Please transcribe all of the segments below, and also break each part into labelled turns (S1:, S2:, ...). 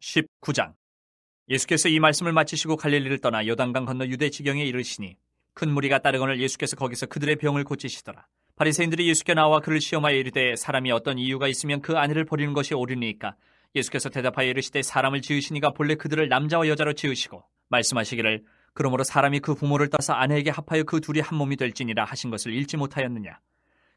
S1: 19장. 예수께서 이 말씀을 마치시고 갈릴리를 떠나 요단강 건너 유대 지경에 이르시니 큰 무리가 따르거늘 예수께서 거기서 그들의 병을 고치시더라. 바리새인들이 예수께 나와 그를 시험하여 이르되 사람이 어떤 이유가 있으면 그 아내를 버리는 것이 옳으니까. 예수께서 대답하여 이르시되 사람을 지으시니가 본래 그들을 남자와 여자로 지으시고 말씀하시기를 그러므로 사람이 그 부모를 떠서 아내에게 합하여 그 둘이 한 몸이 될지니라 하신 것을 읽지 못하였느냐.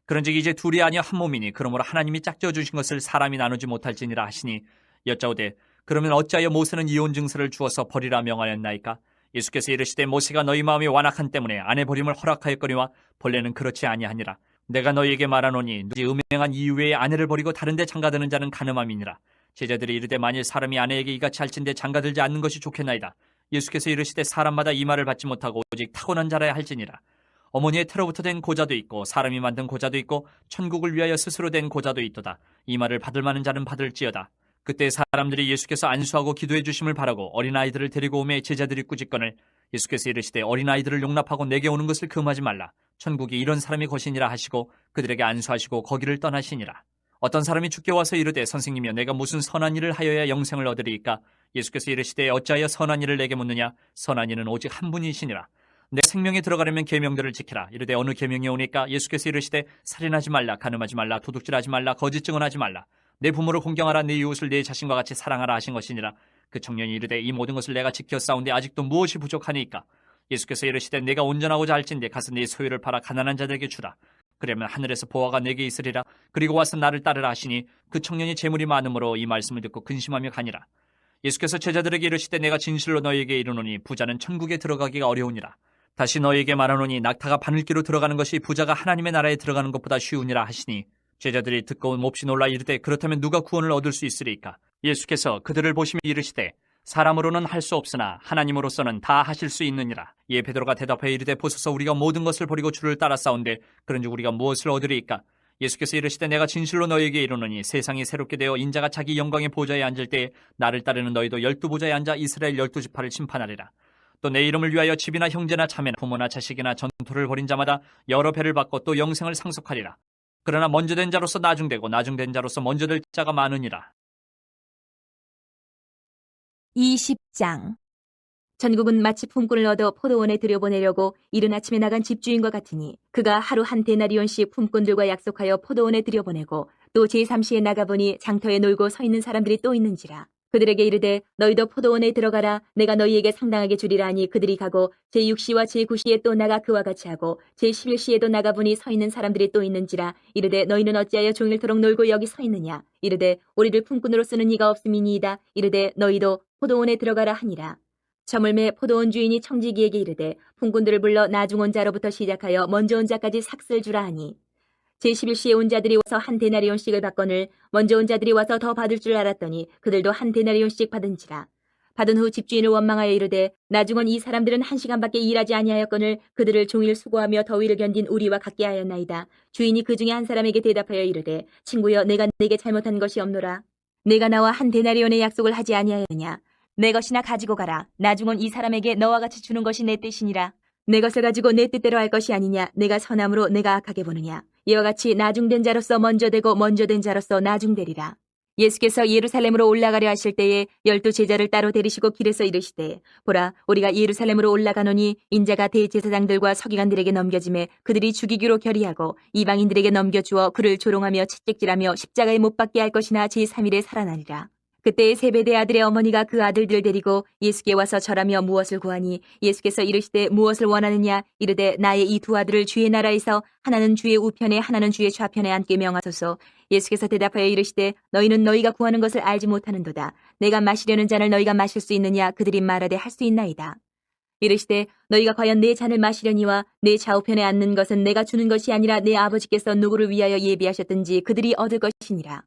S1: 그런즉 이제 둘이 아니여 한 몸이니 그러므로 하나님이 짝지어 주신 것을 사람이 나누지 못할지니라 하시니 여짜오되 그러면 어찌하여 모세는 이혼 증서를 주어서 버리라 명하였나이까? 예수께서 이르시되 모세가 너희 마음이 완악한 때문에 아내 버림을 허락하였거니와 본래는 그렇지 아니하니라. 내가 너희에게 말하노니 누지 음행한 이유에 아내를 버리고 다른 데 장가드는 자는 간음함이니라. 제자들이 이르되 만일 사람이 아내에게 이같이 할진대 장가들지 않는 것이 좋겠나이다. 예수께서 이르시되 사람마다 이 말을 받지 못하고 오직 타고난 자라야 할지니라. 어머니의 태로부터 된 고자도 있고 사람이 만든 고자도 있고 천국을 위하여 스스로 된 고자도 있도다. 이 말을 받을 만한 자는 받을지어다. 그때 사람들이 예수께서 안수하고 기도해 주심을 바라고 어린아이들을 데리고 오매 제자들이 꾸짖거늘 예수께서 이르시되 어린아이들을 용납하고 내게 오는 것을 금하지 말라. 천국이 이런 사람이 것이니라 하시고 그들에게 안수하시고 거기를 떠나시니라. 어떤 사람이 주께 와서 이르되 선생님이여 내가 무슨 선한 일을 하여야 영생을 얻으리이까? 예수께서 이르시되 어찌하여 선한 일을 내게 묻느냐? 선한 이는 오직 한 분이시니라. 내 생명에 들어가려면 계명들을 지키라. 이르되 어느 계명이 오니까? 예수께서 이르시되 살인하지 말라, 간음하지 말라, 도둑질하지 말라, 거짓 증언하지 말라. 내 부모를 공경하라, 내 이웃을 내 자신과 같이 사랑하라 하신 것이니라. 그 청년이 이르되 이 모든 것을 내가 지켜 싸운데 아직도 무엇이 부족하니까? 예수께서 이르시되 내가 온전하고자 할진대 가서 네 소유를 팔아 가난한 자들에게 주라. 그러면 하늘에서 보화가 내게 있으리라. 그리고 와서 나를 따르라 하시니 그 청년이 재물이 많으므로 이 말씀을 듣고 근심하며 가니라. 예수께서 제자들에게 이르시되 내가 진실로 너희에게 이르노니 부자는 천국에 들어가기가 어려우니라. 다시 너희에게 말하노니 낙타가 바늘기로 들어가는 것이 부자가 하나님의 나라에 들어가는 것보다 쉬우니라 하시니 제자들이 듣고 몹시 놀라 이르되 그렇다면 누가 구원을 얻을 수 있으리까? 예수께서 그들을 보시며 이르시되 사람으로는 할 수 없으나 하나님으로서는 다 하실 수 있느니라. 이에 베드로가 대답하여 이르되 보소서 우리가 모든 것을 버리고 주를 따라 싸운데 그런즉 우리가 무엇을 얻으리이까? 예수께서 이르시되 내가 진실로 너희에게 이르노니 세상이 새롭게 되어 인자가 자기 영광의 보좌에 앉을 때에 나를 따르는 너희도 12보좌에 앉아 이스라엘 12지파를 심판하리라. 또 내 이름을 위하여 집이나 형제나 자매나 부모나 자식이나 전토를 벌인 자마다 여러 배를 받고 또 영생을 상속하리라. 그러나 먼저 된 자로서 나중되고 나중된 자로서 먼저 될 자가 많으니라.
S2: 20장. 전국은 마치 품꾼을 얻어 포도원에 들여보내려고 이른 아침에 나간 집주인과 같으니 그가 하루 한 데나리온씩 품꾼들과 약속하여 포도원에 들여보내고 또 제3시에 나가보니 장터에 놀고 서 있는 사람들이 또 있는지라. 그들에게 이르되 너희도 포도원에 들어가라. 내가 너희에게 상당하게 주리라 하니 그들이 가고 제6시와 제9시에 또 나가 그와 같이 하고 제11시에도 나가보니 서 있는 사람들이 또 있는지라. 이르되 너희는 어찌하여 종일토록 놀고 여기 서 있느냐? 이르되 우리를 품꾼으로 쓰는 이가 없음이니이다. 이르되 너희도 포도원에 들어가라 하니라. 저물매 포도원 주인이 청지기에게 이르되 품꾼들을 불러 나중 온 자로부터 시작하여 먼저 온 자까지 삭슬 주라 하니 제11시에 온 자들이 와서 한 데나리온씩을 받거늘 먼저 온 자들이 와서 더 받을 줄 알았더니 그들도 한 데나리온씩 받은지라. 받은 후 집주인을 원망하여 이르되 나중 온 이 사람들은 1시간밖에 일하지 아니하였거늘 그들을 종일 수고하며 더위를 견딘 우리와 같게 하였나이다. 주인이 그 중에 한 사람에게 대답하여 이르되 친구여 내가 네게 잘못한 것이 없노라. 내가 나와 한 데나리온의 약속을 하지 아니하였느냐. 내 것이나 가지고 가라. 나중 온 이 사람에게 너와 같이 주는 것이 내 뜻이니라. 내 것을 가지고 내 뜻대로 할 것이 아니냐. 내가 선함으로 내가 악하게 보느냐. 이와 같이 나중된 자로서 먼저 되고 먼저 된 자로서 나중되리라. 예수께서 예루살렘으로 올라가려 하실 때에 12 제자를 따로 데리시고 길에서 이르시되 보라 우리가 예루살렘으로 올라가노니 인자가 대제사장들과 서기관들에게 넘겨짐에 그들이 죽이기로 결의하고 이방인들에게 넘겨주어 그를 조롱하며 채찍질하며 십자가에 못 박게 할 것이나 제3일에 살아나리라. 그때 세베대 아들의 어머니가 그 아들들을 데리고 예수께 와서 절하며 무엇을 구하니 예수께서 이르시되 무엇을 원하느냐. 이르되 나의 이 두 아들을 주의 나라에서 하나는 주의 우편에 하나는 주의 좌편에 앉게 명하소서. 예수께서 대답하여 이르시되 너희는 너희가 구하는 것을 알지 못하는도다. 내가 마시려는 잔을 너희가 마실 수 있느냐. 그들이 말하되 할 수 있나이다. 이르시되 너희가 과연 내 잔을 마시려니와 내 좌우편에 앉는 것은 내가 주는 것이 아니라 내 아버지께서 누구를 위하여 예비하셨든지 그들이 얻을 것이니라.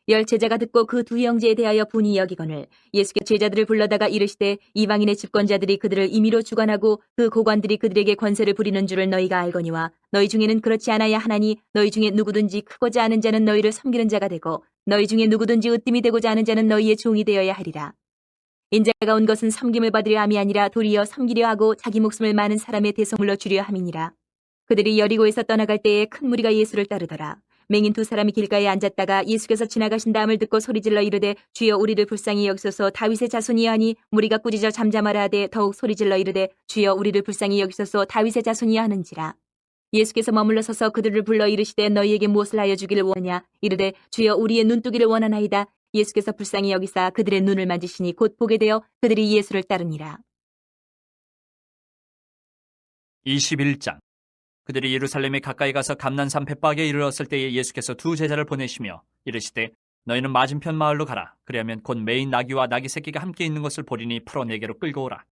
S2: 10 제자가 듣고 그 두 형제에 대하여 분이 여기거늘 예수께 제자들을 불러다가 이르시되 이방인의 집권자들이 그들을 임의로 주관하고 그 고관들이 그들에게 권세를 부리는 줄을 너희가 알거니와 너희 중에는 그렇지 않아야 하나니 너희 중에 누구든지 크고자 하는 자는 너희를 섬기는 자가 되고 너희 중에 누구든지 으뜸이 되고자 하는 자는 너희의 종이 되어야 하리라. 인자가 온 것은 섬김을 받으려 함이 아니라 도리어 섬기려 하고 자기 목숨을 많은 사람의 대속물로 주려 함이니라. 그들이 여리고에서 떠나갈 때에 큰 무리가 예수를 따르더라. 맹인 두 사람이 길가에 앉았다가 예수께서 지나가신 다음을 듣고 소리질러 이르되 주여 우리를 불쌍히 여기소서 다윗의 자손이여 하니 무리가 꾸짖어 잠잠하라 하되 더욱 소리질러 이르되 주여 우리를 불쌍히 여기소서 다윗의 자손이여 하는지라. 예수께서 머물러 서서 그들을 불러 이르시되 너희에게 무엇을 하여 주기를 원하냐 이르되 주여 우리의 눈뜨기를 원하나이다. 예수께서 불쌍히 여기사 그들의 눈을 만지시니 곧 보게 되어 그들이 예수를 따르니라.
S1: 21장. 그들이 예루살렘에 가까이 가서 감난산 벳박에 이르렀을 때에 예수께서 두 제자를 보내시며 이르시되 너희는 맞은편 마을로 가라. 그리하면 곧 매인 나귀와 나귀 새끼가 함께 있는 것을 보리니 풀어 내게로 끌고 오라.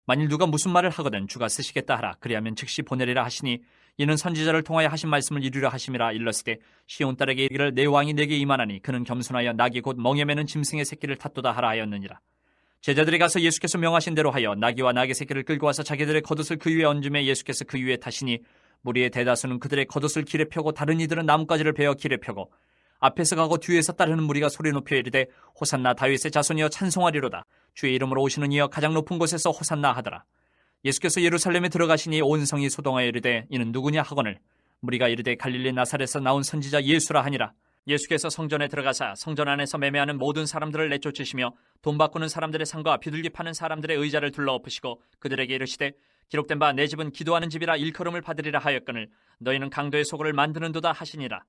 S1: 만일 누가 무슨 말을 하거든 주가 쓰시겠다 하라. 그리하면 즉시 보내리라 하시니 이는 선지자를 통하여 하신 말씀을 이루려 하심이라. 일렀으되 시온 딸에게 이르기를 내 왕이 내게 임하나니 그는 겸손하여 나귀 곧 멍에 매는 짐승의 새끼를 탓도다 하라 하였느니라. 제자들이 가서 예수께서 명하신 대로 하여 나귀와 나귀 새끼를 끌고 와서 자기들의 겉옷을 그 위에 얹으며 예수께서 그 위에 타시니 무리의 대다수는 그들의 겉옷을 길에 펴고 다른 이들은 나뭇가지를 베어 길에 펴고 앞에서 가고 뒤에서 따르는 무리가 소리 높여 이르되 호산나 다윗의 자손이여 찬송하리로다. 주의 이름으로 오시는 이여 가장 높은 곳에서 호산나 하더라. 예수께서 예루살렘에 들어가시니 온 성이 소동하여 이르되 이는 누구냐 하거늘 무리가 이르되 갈릴리 나사렛에서 나온 선지자 예수라 하니라. 예수께서 성전에 들어가사 성전 안에서 매매하는 모든 사람들을 내쫓으시며 돈 바꾸는 사람들의 상과 비둘기 파는 사람들의 의자를 둘러엎으시고 그들에게 이르시되 기록된 바 내 집은 기도하는 집이라 일컬음을 받으리라 하였거늘 너희는 강도의 소굴을 만드는도다 하시니라.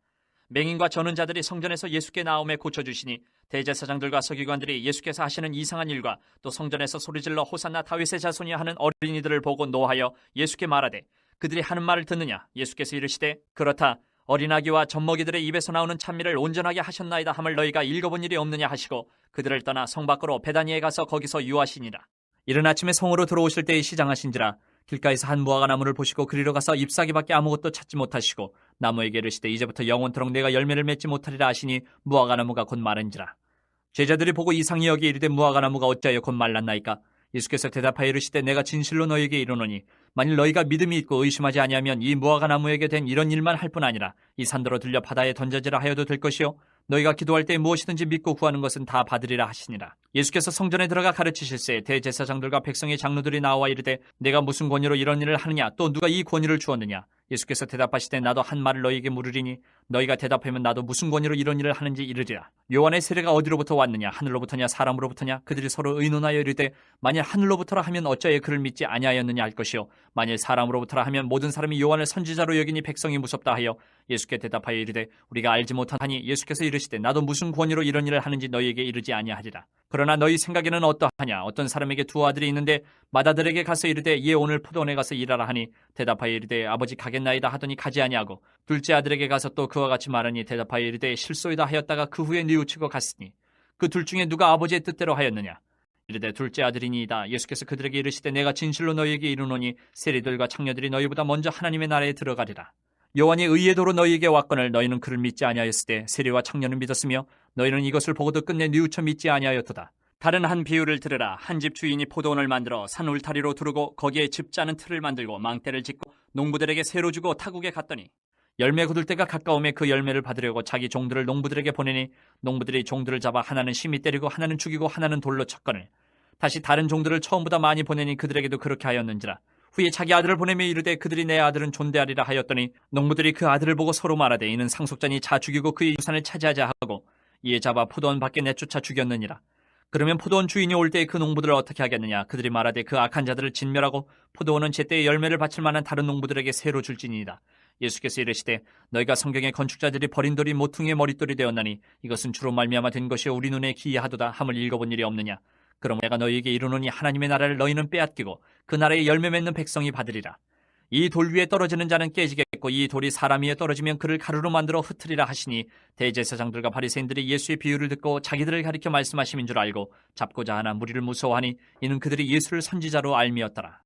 S1: 맹인과 저는 자들이 성전에서 예수께 나옴에 고쳐주시니 대제사장들과 서기관들이 예수께서 하시는 이상한 일과 또 성전에서 소리질러 호산나 다윗의 자손이야 하는 어린이들을 보고 노하여 예수께 말하되 그들이 하는 말을 듣느냐. 예수께서 이르시되 그렇다. 어린아기와 젖먹이들의 입에서 나오는 찬미를 온전하게 하셨나이다 함을 너희가 읽어본 일이 없느냐 하시고 그들을 떠나 성 밖으로 베다니에 가서 거기서 유하시니라. 이른 아침에 성으로 들어오실 때에 시장하신지라. 길가에서 한 무화과 나무를 보시고 그리로 가서 잎사귀밖에 아무것도 찾지 못하시고 나무에게 이르시되 이제부터 영원토록 내가 열매를 맺지 못하리라 하시니 무화과 나무가 곧 마른지라. 제자들이 보고 이상히 여기 이르되 무화과 나무가 어찌하여 곧 말랐나이까. 예수께서 대답하여 이르시되 내가 진실로 너희에게 이르노니 만일 너희가 믿음이 있고 의심하지 아니하면 이 무화과 나무에게 된 이런 일만 할 뿐 아니라 이 산더러 들려 바다에 던져지라 하여도 될 것이요 너희가 기도할 때 무엇이든지 믿고 구하는 것은 다 받으리라 하시니라. 예수께서 성전에 들어가 가르치실새 대제사장들과 백성의 장로들이 나와 이르되 내가 무슨 권위로 이런 일을 하느냐 또 누가 이 권위를 주었느냐. 예수께서 대답하시되 나도 한 말을 너희에게 물으리니 너희가 대답하면 나도 무슨 권위로 이런 일을 하는지 이르리라. 요한의 세례가 어디로부터 왔느냐 하늘로부터냐 사람으로부터냐. 그들이 서로 의논하여 이르되 만일 하늘로부터라 하면 어찌하여 그를 믿지 아니하였느냐 할 것이요 만일 사람으로부터라 하면 모든 사람이 요한을 선지자로 여기니 백성이 무섭다 하여 예수께 대답하여 이르되 우리가 알지 못하니. 예수께서 이르시되 나도 무슨 권위로 이런 일을 하는지 너희에게 이르지 아니하리라. 그러나 너희 생각에는 어떠하냐. 어떤 사람에게 두 아들이 있는데 맏아들에게 가서 이르되 얘 오늘 포도원에 가서 일하라 하니 대답하여 이르되 아버지 가겠나이다 하더니 가지 아니하고 둘째 아들에게 가서 또 그와 같이 말하니 대답하여 이르되 실소이다 하였다가 그 후에 뉘우치고 갔으니 그 둘 중에 누가 아버지의 뜻대로 하였느냐. 이르되 둘째 아들이니이다. 예수께서 그들에게 이르시되 내가 진실로 너희에게 이르노니 세리들과 창녀들이 너희보다 먼저 하나님의 나라에 들어가리라. 요한이 의의 도로 너희에게 왔거늘 너희는 그를 믿지 아니하였으되 세리와 창녀는 믿었으며 너희는 이것을 보고도 끝내 뉘우쳐 믿지 아니하였도다. 다른 한 비유를 들으라. 한 집 주인이 포도원을 만들어 산 울타리로 두르고 거기에 집 짜는 틀을 만들고 망대를 짓고 농부들에게 새로 주고 타국에 갔더니 열매 거둘 때가 가까움에 그 열매를 받으려고 자기 종들을 농부들에게 보내니 농부들이 종들을 잡아 하나는 심히 때리고 하나는 죽이고 하나는 돌로 쳤거늘 다시 다른 종들을 처음보다 많이 보내니 그들에게도 그렇게 하였는지라. 후에 자기 아들을 보내며 이르되 그들이 내 아들은 존대하리라 하였더니 농부들이 그 아들을 보고 서로 말하되 이는 상속자니 자 죽이고 그의 유산을 차지하자 하고 이에 잡아 포도원 밖에 내쫓아 죽였느니라. 그러면 포도원 주인이 올 때에 그 농부들을 어떻게 하겠느냐. 그들이 말하되 그 악한 자들을 진멸하고 포도원은 제때에 열매를 바칠 만한 다른 농부들에게 새로 줄지니이다. 예수께서 이르시되 너희가 성경의 건축자들이 버린 돌이 모퉁이의 머릿돌이 되었나니 이것은 주로 말미암아 된 것이요 우리 눈에 기이하도다 함을 읽어본 일이 없느냐. 그럼 내가 너희에게 이르노니 하나님의 나라를 너희는 빼앗기고 그 나라에 열매 맺는 백성이 받으리라. 이 돌 위에 떨어지는 자는 깨지겠고 이 돌이 사람 위에 떨어지면 그를 가루로 만들어 흩으리라 하시니 대제사장들과 바리새인들이 예수의 비유를 듣고 자기들을 가리켜 말씀하심인 줄 알고 잡고자 하나 무리를 무서워하니 이는 그들이 예수를 선지자로 알미었더라.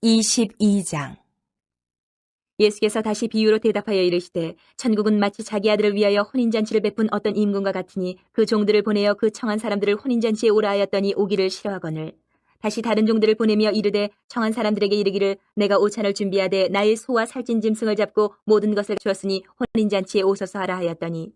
S2: 22장. 예수께서 다시 비유로 대답하여 이르시되 천국은 마치 자기 아들을 위하여 혼인잔치를 베푼 어떤 임금과 같으니 그 종들을 보내어 그 청한 사람들을 혼인잔치에 오라 하였더니 오기를 싫어하거늘 다시 다른 종들을 보내며 이르되 청한 사람들에게 이르기를 내가 오찬을 준비하되 나의 소와 살찐 짐승을 잡고 모든 것을 주었으니 혼인잔치에 오소서 하라 하였더니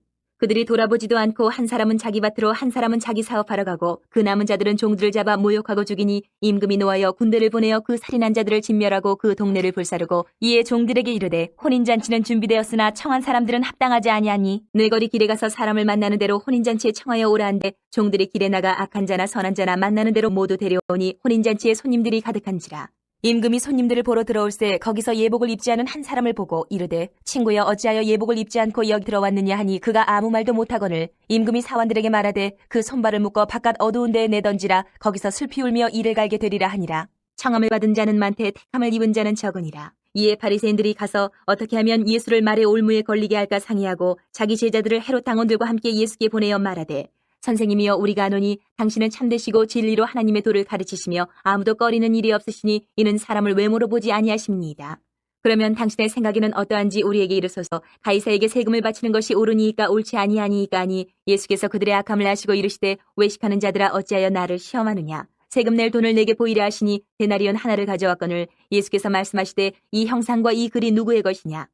S2: 그들이 돌아보지도 않고 한 사람은 자기 밭으로 한 사람은 자기 사업하러 가고 그 남은 자들은 종들을 잡아 모욕하고 죽이니 임금이 노하여 군대를 보내어 그 살인한 자들을 진멸하고 그 동네를 불사르고 이에 종들에게 이르되 혼인잔치는 준비되었으나 청한 사람들은 합당하지 아니하니 뇌거리 길에 가서 사람을 만나는 대로 혼인잔치에 청하여 오라 한데 종들이 길에 나가 악한 자나 선한 자나 만나는 대로 모두 데려오니 혼인잔치에 손님들이 가득한지라. 임금이 손님들을 보러 들어올새 거기서 예복을 입지 않은 한 사람을 보고 이르되 친구여 어찌하여 예복을 입지 않고 여기 들어왔느냐 하니 그가 아무 말도 못하거늘 임금이 사원들에게 말하되 그 손발을 묶어 바깥 어두운 데에 내던지라 거기서 슬피 울며 이를 갈게 되리라 하니라. 청함을 받은 자는 많되 택함을 입은 자는 적으니라. 이에 바리새인들이 가서 어떻게 하면 예수를 말의 올무에 걸리게 할까 상의하고 자기 제자들을 헤롯 당원들과 함께 예수께 보내어 말하되 선생님이여 우리가 아노니 당신은 참되시고 진리로 하나님의 도를 가르치시며 아무도 꺼리는 일이 없으시니 이는 사람을 외모로 보지 아니하십니다. 그러면 당신의 생각에는 어떠한지 우리에게 이르소서. 가이사에게 세금을 바치는 것이 옳으니이까 옳지 아니하니이까 하니 예수께서 그들의 악함을 아시고 이르시되 외식하는 자들아 어찌하여 나를 시험하느냐. 세금 낼 돈을 내게 보이려 하시니 데나리온 하나를 가져왔거늘 예수께서 말씀하시되 이 형상과 이 글이 누구의 것이냐.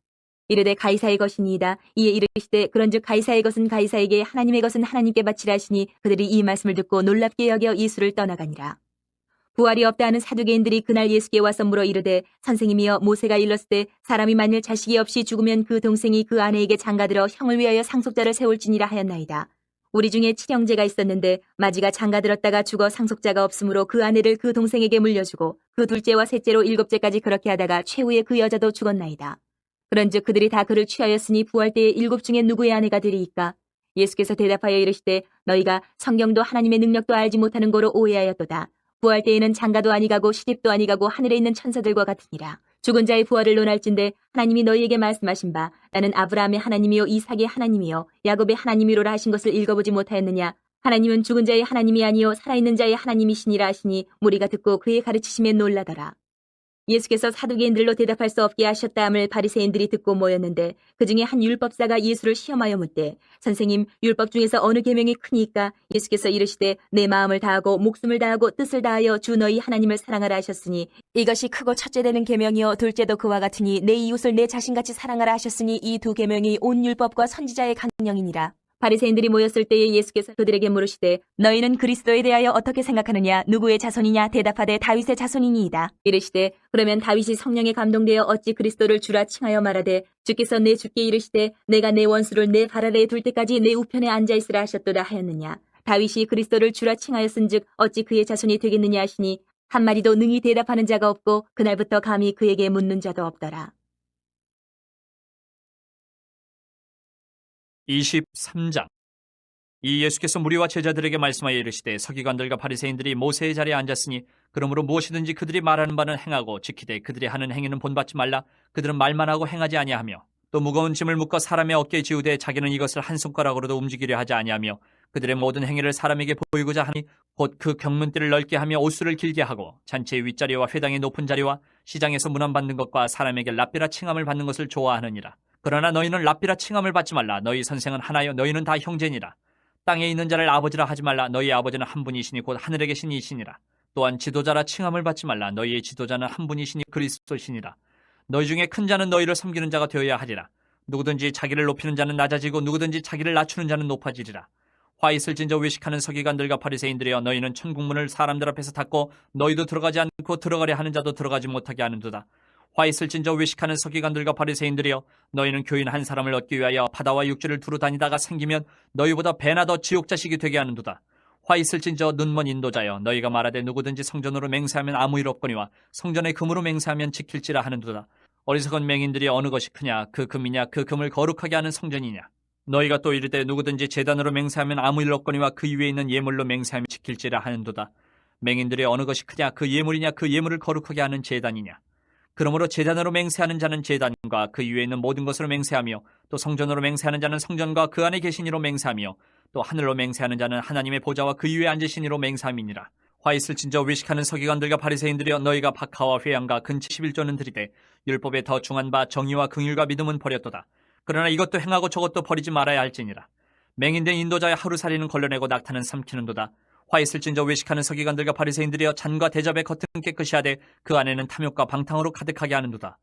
S2: 이르되 가이사의 것이니이다. 이에 이르시되 그런즉 가이사의 것은 가이사에게 하나님의 것은 하나님께 바치라 하시니 그들이 이 말씀을 듣고 놀랍게 여겨 예수를 떠나가니라. 부활이 없다 하는 사두개인들이 그날 예수께 와서 물어 이르되 선생님이여 모세가 일렀을 때 사람이 만일 자식이 없이 죽으면 그 동생이 그 아내에게 장가들어 형을 위하여 상속자를 세울지니라 하였나이다. 우리 중에 칠형제가 있었는데 마지가 장가들었다가 죽어 상속자가 없으므로 그 아내를 그 동생에게 물려주고 그 둘째와 셋째로 일곱째까지 그렇게 하다가 최후에 그 여자도 죽었나이다. 그런즉 그들이 다 그를 취하였으니 부활 때에 일곱 중에 누구의 아내가 되리이까? 예수께서 대답하여 이르시되 너희가 성경도 하나님의 능력도 알지 못하는 거로 오해하였도다. 부활 때에는 장가도 아니가고 시집도 아니가고 하늘에 있는 천사들과 같으니라. 죽은 자의 부활을 논할진대 하나님이 너희에게 말씀하신 바 나는 아브라함의 하나님이요 이삭의 하나님이요 야곱의 하나님이로라 하신 것을 읽어보지 못하였느냐. 하나님은 죽은 자의 하나님이 아니요 살아있는 자의 하나님이시니라 하시니 무리가 듣고 그의 가르치심에 놀라더라. 예수께서 사두개인들로 대답할 수 없게 하셨다함을 바리새인들이 듣고 모였는데 그중에 한 율법사가 예수를 시험하여 묻되 선생님 율법 중에서 어느 계명이 크니까? 예수께서 이르시되 내 마음을 다하고 목숨을 다하고 뜻을 다하여 주 너희 하나님을 사랑하라 하셨으니 이것이 크고 첫째 되는 계명이요 둘째도 그와 같으니 내 이웃을 내 자신같이 사랑하라 하셨으니 이 두 계명이 온 율법과 선지자의 강령이니라. 바리새인들이 모였을 때에 예수께서 그들에게 물으시되 너희는 그리스도에 대하여 어떻게 생각하느냐. 누구의 자손이냐. 대답하되 다윗의 자손이니이다. 이르시되 그러면 다윗이 성령에 감동되어 어찌 그리스도를 주라 칭하여 말하되 주께서 내 주께 이르시되 내가 내 원수를 내 발 아래에 둘 때까지 내 우편에 앉아있으라 하셨도다 하였느냐. 다윗이 그리스도를 주라 칭하였은즉 어찌 그의 자손이 되겠느냐 하시니 한마디도 능히 대답하는 자가 없고 그날부터 감히 그에게 묻는 자도 없더라.
S1: 23장. 이 예수께서 무리와 제자들에게 말씀하여 이르시되 서기관들과 바리새인들이 모세의 자리에 앉았으니 그러므로 무엇이든지 그들이 말하는 바는 행하고 지키되 그들이 하는 행위는 본받지 말라. 그들은 말만 하고 행하지 아니하며 또 무거운 짐을 묶어 사람의 어깨에 지우되 자기는 이것을 한 손가락으로도 움직이려 하지 아니하며 그들의 모든 행위를 사람에게 보이고자 하니 곧 그 경문띠를 넓게 하며 옷수를 길게 하고 잔치의 윗자리와 회당의 높은 자리와 시장에서 문안받는 것과 사람에게 랍비라 칭함을 받는 것을 좋아하느니라. 그러나 너희는 랍비라 칭함을 받지 말라. 너희 선생은 하나요 너희는 다 형제니라. 땅에 있는 자를 아버지라 하지 말라. 너희 아버지는 한 분이시니 곧 하늘에 계신 이시니라. 또한 지도자라 칭함을 받지 말라. 너희의 지도자는 한 분이시니 그리스도시니라. 너희 중에 큰 자는 너희를 섬기는 자가 되어야 하리라. 누구든지 자기를 높이는 자는 낮아지고 누구든지 자기를 낮추는 자는 높아지리라. 화 있을 진저 외식하는 서기관들과 바리새인들이여 너희는 천국문을 사람들 앞에서 닫고 너희도 들어가지 않고 들어가려 하는 자도 들어가지 못하게 하는도다. 화 있을진저 외식하는 서기관들과 바리새인들이여 너희는 교인 한 사람을 얻기 위하여 바다와 육지를 두루 다니다가 생기면 너희보다 배나 더 지옥 자식이 되게 하는도다. 화 있을진저 눈먼 인도자여 너희가 말하되 누구든지 성전으로 맹세하면 아무 일 없거니와 성전의 금으로 맹세하면 지킬지라 하는도다. 어리석은 맹인들이 어느 것이 크냐 그 금이냐 그 금을 거룩하게 하는 성전이냐. 너희가 또 이르되 누구든지 제단으로 맹세하면 아무 일 없거니와 그 위에 있는 예물로 맹세하면 지킬지라 하는도다. 맹인들이 어느 것이 크냐 그 예물이냐 그 예물을 거룩하게 하는 제단이냐. 그러므로 제단으로 맹세하는 자는 제단과 그 위에 있는 모든 것으로 맹세하며 또 성전으로 맹세하는 자는 성전과 그 안에 계신 이로 맹세하며 또 하늘로 맹세하는 자는 하나님의 보좌와 그 위에 앉으신 이로 맹세함이니라. 화 있을진저 외식하는 서기관들과 바리새인들이여 너희가 박하와 회양과 근치 11조는 드리되 율법에 더 중한 바 정의와 긍휼과 믿음은 버렸도다. 그러나 이것도 행하고 저것도 버리지 말아야 할지니라. 맹인된 인도자의 하루살이는 걸러내고 낙타는 삼키는도다. 화 있을진저 외식하는 서기관들과 바리새인들이여 잔과 대접의 겉은 깨끗이 하되 그 안에는 탐욕과 방탕으로 가득하게 하는도다.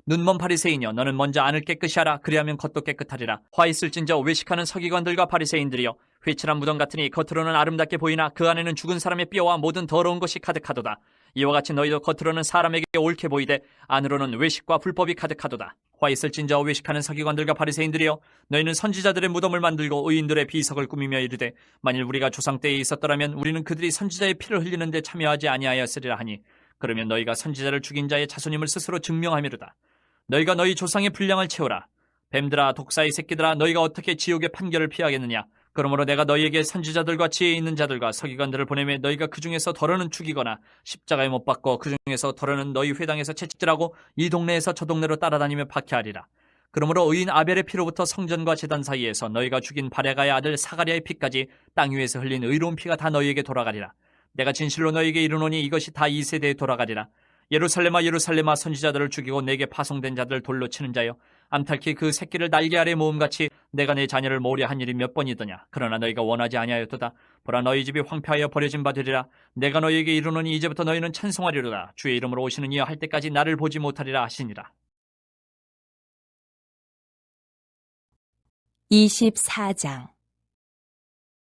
S1: 눈먼 바리새인이여, 너는 먼저 안을 깨끗이 하라. 그리하면 겉도 깨끗하리라. 화 있을진저 외식하는 서기관들과 바리새인들이여, 회칠한 무덤 같으니 겉으로는 아름답게 보이나 그 안에는 죽은 사람의 뼈와 모든 더러운 것이 가득하도다. 이와 같이 너희도 겉으로는 사람에게 옳게 보이되 안으로는 외식과 불법이 가득하도다. 화 있을진저 외식하는 서기관들과 바리새인들이여, 너희는 선지자들의 무덤을 만들고 의인들의 비석을 꾸미며 이르되 만일 우리가 조상 때에 있었더라면 우리는 그들이 선지자의 피를 흘리는 데 참여하지 아니하였으리라 하니, 그러면 너희가 선지자를 죽인 자의 자손임을 스스로 증명하미로다. 너희가 너희 조상의 분량을 채우라. 뱀들아, 독사의 새끼들아, 너희가 어떻게 지옥의 판결을 피하겠느냐. 그러므로 내가 너희에게 선지자들과 지혜 있는 자들과 서기관들을 보내매 너희가 그 중에서 덜어는 죽이거나 십자가에 못 박고 그 중에서 덜어는 너희 회당에서 채찍질하고 이 동네에서 저 동네로 따라다니며 박해하리라. 그러므로 의인 아벨의 피로부터 성전과 제단 사이에서 너희가 죽인 바랴가의 아들 사가랴의 피까지 땅 위에서 흘린 의로운 피가 다 너희에게 돌아가리라. 내가 진실로 너희에게 이르노니 이것이 다 이 세대에 돌아가리라. 예루살렘아, 예루살렘아, 선지자들을 죽이고 내게 파송된 자들을 돌로 치는 자여, 암탉히 그 새끼를 날개 아래 모음같이 내가 내 자녀를 모으려 한 일이 몇 번이더냐. 그러나 너희가 원하지 아니하였도다. 보라, 너희 집이 황폐하여 버려진 바 되리라. 내가 너희에게 이르노니 이제부터 너희는 찬송하리로다. 주의 이름으로 오시는 이여 할 때까지 나를 보지 못하리라 하시니라.
S2: 24장.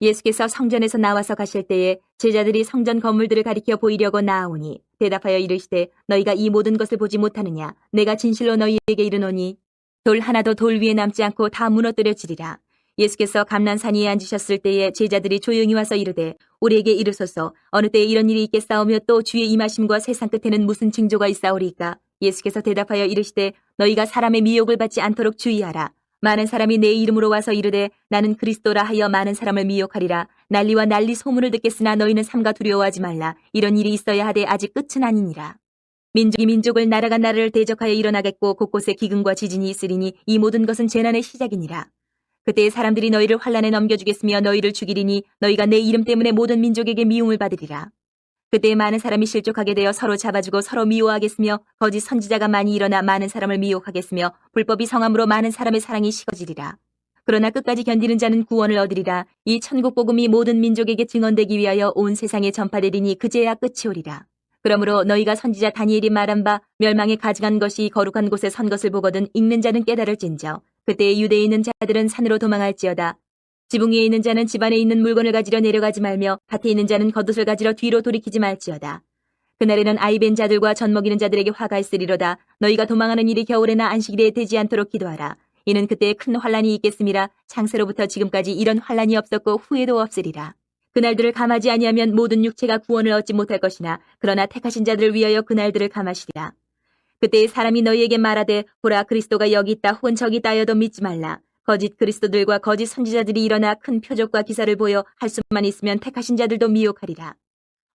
S2: 예수께서 성전에서 나와서 가실 때에 제자들이 성전 건물들을 가리켜 보이려고 나아오니 대답하여 이르시되 너희가 이 모든 것을 보지 못하느냐. 내가 진실로 너희에게 이르노니 돌 하나도 돌 위에 남지 않고 다 무너뜨려지리라. 예수께서 감난산 위에 앉으셨을 때에 제자들이 조용히 와서 이르되 우리에게 이르소서, 어느 때에 이런 일이 있겠사오며 또 주의 임하심과 세상 끝에는 무슨 징조가 있사오리까. 예수께서 대답하여 이르시되 너희가 사람의 미혹을 받지 않도록 주의하라. 많은 사람이 내 이름으로 와서 이르되 나는 그리스도라 하여 많은 사람을 미혹하리라. 난리와 난리 소문을 듣겠으나 너희는 삼가 두려워하지 말라. 이런 일이 있어야 하되 아직 끝은 아니니라. 민족이 민족을, 나라가 나라를 대적하여 일어나겠고 곳곳에 기근과 지진이 있으리니 이 모든 것은 재난의 시작이니라. 그때 사람들이 너희를 환란에 넘겨주겠으며 너희를 죽이리니 너희가 내 이름 때문에 모든 민족에게 미움을 받으리라. 그때 많은 사람이 실족하게 되어 서로 잡아주고 서로 미워하겠으며 거짓 선지자가 많이 일어나 많은 사람을 미혹하겠으며 불법이 성함으로 많은 사람의 사랑이 식어지리라. 그러나 끝까지 견디는 자는 구원을 얻으리라. 이 천국 복음이 모든 민족에게 증언되기 위하여 온 세상에 전파되리니 그제야 끝이 오리라. 그러므로 너희가 선지자 다니엘이 말한 바 멸망에 가증한 것이 거룩한 곳에 선 것을 보거든 읽는 자는 깨달을진저. 그때 유대에 있는 자들은 산으로 도망할지어다. 지붕 위에 있는 자는 집 안에 있는 물건을 가지러 내려가지 말며 밭에 있는 자는 겉옷을 가지러 뒤로 돌이키지 말지어다. 그날에는 아이 벤 자들과 젖 먹이는 자들에게 화가 있으리로다. 너희가 도망하는 일이 겨울에나 안식일에 되지 않도록 기도하라. 이는 그때에 큰 환란이 있겠음이라. 창세로부터 지금까지 이런 환란이 없었고 후에도 없으리라. 그날들을 감하지 아니하면 모든 육체가 구원을 얻지 못할 것이나 그러나 택하신 자들을 위하여 그날들을 감하시리라. 그때 사람이 너희에게 말하되 보라, 그리스도가 여기 있다 혹은 저기 있다 하여도 믿지 말라. 거짓 그리스도들과 거짓 선지자들이 일어나 큰 표적과 기사를 보여 할 수만 있으면 택하신 자들도 미혹하리라.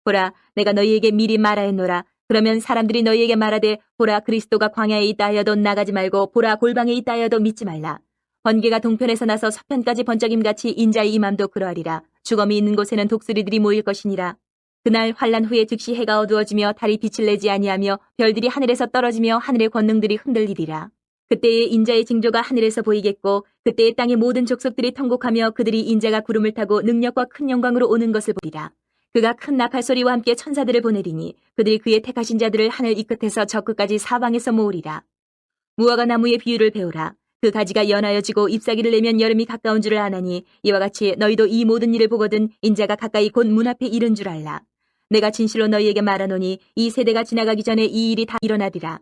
S2: 보라, 내가 너희에게 미리 말하였노라. 그러면 사람들이 너희에게 말하되 보라, 그리스도가 광야에 있다 하여도 나가지 말고 보라, 골방에 있다 하여도 믿지 말라. 번개가 동편에서 나서 서편까지 번쩍임같이 인자의 임함도 그러하리라. 주검이 있는 곳에는 독수리들이 모일 것이니라. 그날 환란 후에 즉시 해가 어두워지며 달이 빛을 내지 아니하며 별들이 하늘에서 떨어지며 하늘의 권능들이 흔들리리라. 그때의 인자의 징조가 하늘에서 보이겠고 그때의 땅의 모든 족속들이 통곡하며 그들이 인자가 구름을 타고 능력과 큰 영광으로 오는 것을 보리라. 그가 큰 나팔 소리와 함께 천사들을 보내리니 그들이 그의 택하신 자들을 하늘 이 끝에서 저 끝까지 사방에서 모으리라. 무화과 나무의 비유를 배우라. 그 가지가 연하여지고 잎사귀를 내면 여름이 가까운 줄을 아나니 이와 같이 너희도 이 모든 일을 보거든 인자가 가까이 곧 문 앞에 이른 줄 알라. 내가 진실로 너희에게 말하노니 이 세대가 지나가기 전에 이 일이 다 일어나리라.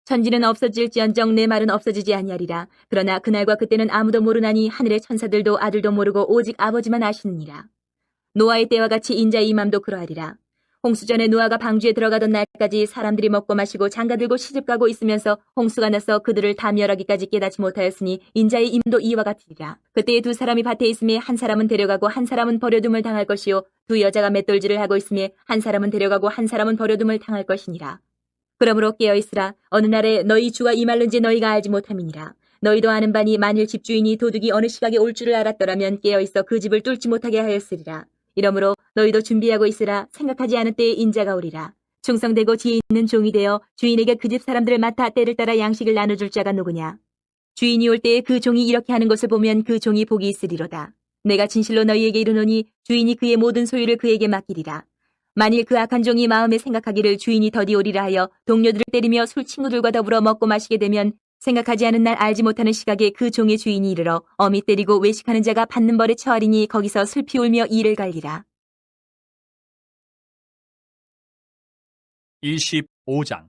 S2: 천지는 없어질지언정 내 말은 없어지지 아니하리라. 그러나 그날과 그때는 아무도 모르나니 하늘의 천사들도 아들도 모르고 오직 아버지만 아시느니라. 노아의 때와 같이 인자의 임함도 그러하리라. 홍수전에 노아가 방주에 들어가던 날까지 사람들이 먹고 마시고 장가들고 시집가고 있으면서 홍수가 나서 그들을 다 멸하기까지 깨닫지 못하였으니 인자의 임도 이와 같으리라. 그때에 두 사람이 밭에 있음에 한 사람은 데려가고 한 사람은 버려둠을 당할 것이요 두 여자가 맷돌질을 하고 있음에 한 사람은 데려가고 한 사람은 버려둠을 당할 것이니라. 그러므로 깨어있으라. 어느 날에 너희 주가 임할는지 너희가 알지 못함이니라. 너희도 아는 바니 만일 집주인이 도둑이 어느 시각에 올 줄을 알았더라면 깨어있어 그 집을 뚫지 못하게 하였으리라. 이러므로 너희도 준비하고 있으라. 생각하지 않은 때에 인자가 오리라. 충성되고 지혜 있는 종이 되어 주인에게 그 집 사람들을 맡아 때를 따라 양식을 나눠줄 자가 누구냐. 주인이 올 때에 그 종이 이렇게 하는 것을 보면 그 종이 복이 있으리로다. 내가 진실로 너희에게 이르노니 주인이 그의 모든 소유를 그에게 맡기리라. 만일 그 악한 종이 마음에 생각하기를 주인이 더디 오리라 하여 동료들을 때리며 술 친구들과 더불어 먹고 마시게 되면 생각하지 않은 날 알지 못하는 시각에 그 종의 주인이 이르러 엄히 때리고 외식하는 자가 받는 벌에 처하리니 거기서 슬피 울며 이를 갈리라.
S1: 25장.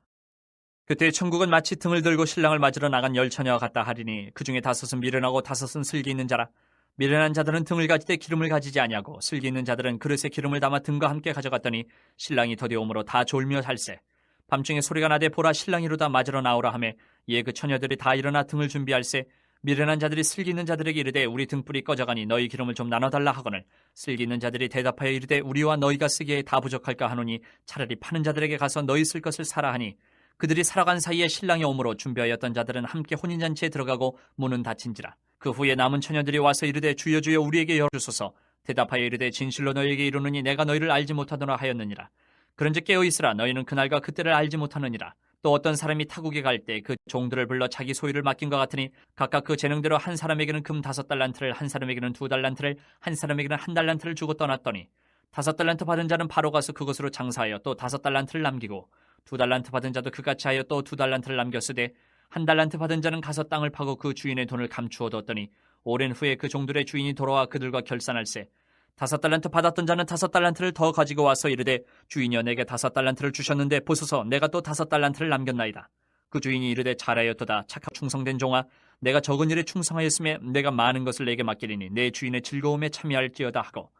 S1: 그때 천국은 마치 등을 들고 신랑을 맞으러 나간 열 처녀와 같다 하리니 그 중에 5은 미련하고 5은 슬기 있는 자라. 미련한 자들은 등을 가지되 기름을 가지지 아니하고 슬기 있는 자들은 그릇에 기름을 담아 등과 함께 가져갔더니 신랑이 더디 오므로 다 졸며 살세. 밤중에 소리가 나되 보라 신랑이 이루다 맞으러 나오라 하매 이에 그 처녀들이 다 일어나 등을 준비할세. 미련한 자들이 슬기 있는 자들에게 이르되 우리 등불이 꺼져가니 너희 기름을 좀 나눠달라 하거늘 슬기 있는 자들이 대답하여 이르되 우리와 너희가 쓰기에 다 부족할까 하노니 차라리 파는 자들에게 가서 너희 쓸 것을 사라 하니 그들이 살아간 사이에 신랑이 오므로 준비하였던 자들은 함께 혼인잔치에 들어가고 문은 닫힌지라. 그 후에 남은 처녀들이 와서 이르되 주여 주여 우리에게 열어주소서. 대답하여 이르되 진실로 너희에게 이르노니 내가 너희를 알지 못하노라 하였느니라. 그런즉 깨어있으라. 너희는 그날과 그때를 알지 못하느니라. 또 어떤 사람이 타국에 갈 때 그 종들을 불러 자기 소유를 맡긴 것 같으니 각각 그 재능대로 한 사람에게는 금 5달란트를, 한 사람에게는 2달란트를, 한 사람에게는 1달란트를 주고 떠났더니 5달란트 받은 자는 바로 가서 그것으로 장사하여 또 5달란트를 남기고 2달란트 받은 자도 그같이 하여 또 2달란트를 남겼으되 1달란트 받은 자는 가서 땅을 파고 그 주인의 돈을 감추어 뒀더니 오랜 후에 그 종들의 주인이 돌아와 그들과 결산할세. 5달란트 받았던 자는 5달란트를 더 가지고 와서 이르되 주인이여 내게 5달란트를 주셨는데 보소서 내가 또 5달란트를 남겼나이다. 그 주인이 이르되 잘하였도다. 착하고 충성된 종아, 내가 적은 일에 충성하였음에 내가 많은 것을 내게 맡기리니 내 주인의 즐거움에 참여할지어다 하고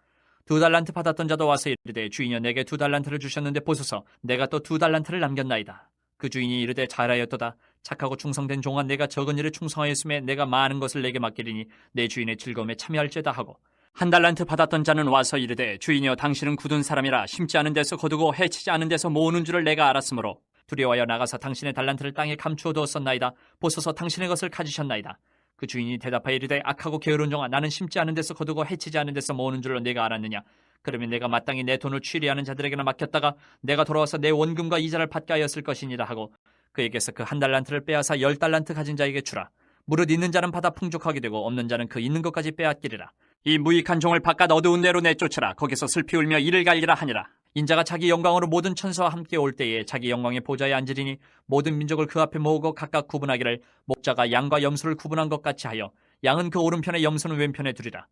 S1: 2달란트 받았던 자도 와서 이르되 주인이여 내게 2달란트를 주셨는데 보소서 내가 또 2달란트를 남겼나이다. 그 주인이 이르되 잘하였도다. 착하고 충성된 종아, 내가 적은 일에 충성하였음에 내가 많은 것을 내게 맡기리니 내 주인의 즐거움에 참여할지어다 하고 1달란트 받았던 자는 와서 이르되 주인이여 당신은 굳은 사람이라 심지 않은 데서 거두고 해치지 않은 데서 모으는 줄을 내가 알았으므로 두려워하여 나가서 당신의 달란트를 땅에 감추어 두었었나이다. 보소서 당신의 것을 가지셨나이다. 그 주인이 대답하여 이르되 악하고 게으른 종아, 나는 심지 않은 데서 거두고 해치지 않은 데서 모으는 줄로 내가 알았느냐. 그러면 내가 마땅히 내 돈을 취리하는 자들에게나 맡겼다가 내가 돌아와서 내 원금과 이자를 받게 하였을 것이니라 하고 그에게서 그 1달란트를 빼앗아 10달란트 가진 자에게 주라. 무릇 있는 자는 받아 풍족하게 되고 없는 자는 그 있는 것까지 빼앗기리라. 이 무익한 종을 바깥 어두운 데로 내쫓으라. 거기서 슬피 울며 이를 갈리라 하니라. 인자가 자기 영광으로 모든 천사와 함께 올 때에 자기 영광의 보좌에 앉으리니 모든 민족을 그 앞에 모으고 각각 구분하기를 목자가 양과 염소를 구분한 것 같이 하여 양은 그 오른편에 염소는 왼편에 두리라.